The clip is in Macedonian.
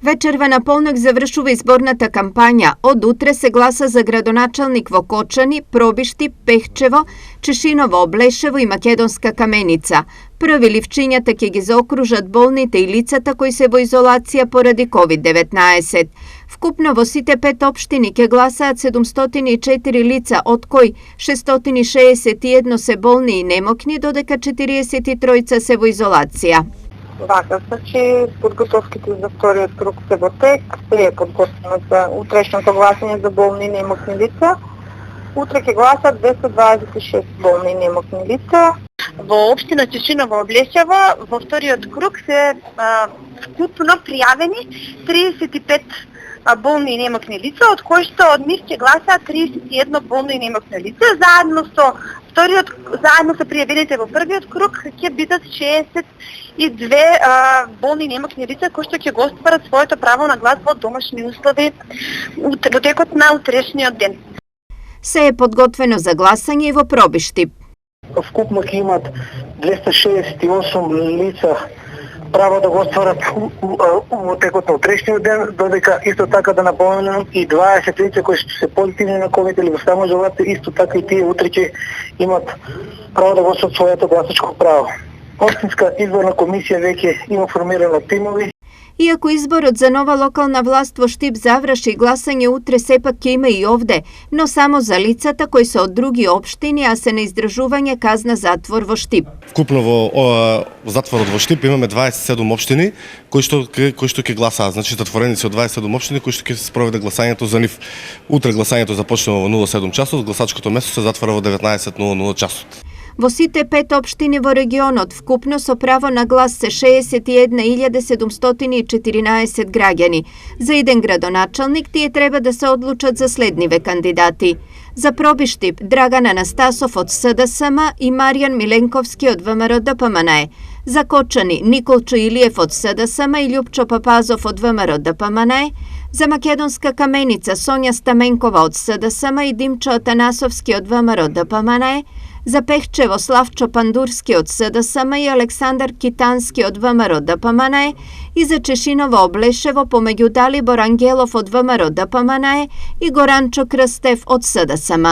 Вечерва на полнок завршува изборната кампања. Од утре се гласа за градоначалник во Кочани, Пробишти, Пехчево, Чешиново, Облешево и Македонска Каменица. Први ливчињата ќе ги заокружат болните и лицата кои се во изолација поради COVID-19. Вкупно во сите 5 општини ќе гласаат 704 лица, од кои 661 се болни и немокни, додека 43 се во изолација. Вака, значи подготовките за вториот круг се во тек, се е подготвено за утрешното гласање за болни и немокни лица. Утре ќе гласат 226 болни и немокни лица. Во општина Чешиново, Облешево, во вториот круг се вкупно пријавени 35 болни и немокни лица, од кои што од нив ќе гласаат 31 болни и немокни лица, заедно со пријавените во првиот круг ќе бидат 62 болни и немокни лица кои што ќе го остварат своето право на глас во домашни услови во текот на утрешниот ден. Се е подготвено за гласање и во Пробишти. Вкупно ќе имат 268 лица право да го остварат во текот на утрешниот ден, додека исто така да напоменам и 20 лица кои што се позитивни на COVID или во самоизолација, исто така и тие утре ќе имат право да го остварат своето гласачко право. Општинска изборна комисија веќе има формирано тимови. Иако изборот за нова локална власт во Штип заврши, гласање утре сепак ќе има и овде, но само за лицата кои се од други општини, а се на издржување казна затвор во Штип. Вкупно во затворот во Штип имаме 27 општини кои што ќе гласаат. Значи затворени се од 27 општини кои што ќе се спроведе гласањето за нив. Утре гласањето започнува во 07 часот, гласачкото место се затвора во 19:00 часот. Во сите 5 општини во регионот вкупно со право на глас се 61.714 граѓани. За еден градоначалник тие треба да се одлучат за следниве кандидати. За Пробиштип Драган Анастасов од СДСМ и Маријан Миленковски од ВМРО-ДПМНЕ. За Кочани Николчо Илиев од СДСМ и Љупчо Папазов од ВМРО-ДПМНЕ. За Македонска Каменица Сонја Стаменкова од СДСМ и Димчо Атанасовски од ВМРО-ДПМНЕ. За Пехчево Славчо Пандурски од СДСМ и Александар Китански од ВМРО-ДПМНЕ и за Чешиново Облешево помеѓу Далибор Ангелов од ВМРО-ДПМНЕ и Горанчо Крстев од СДСМ.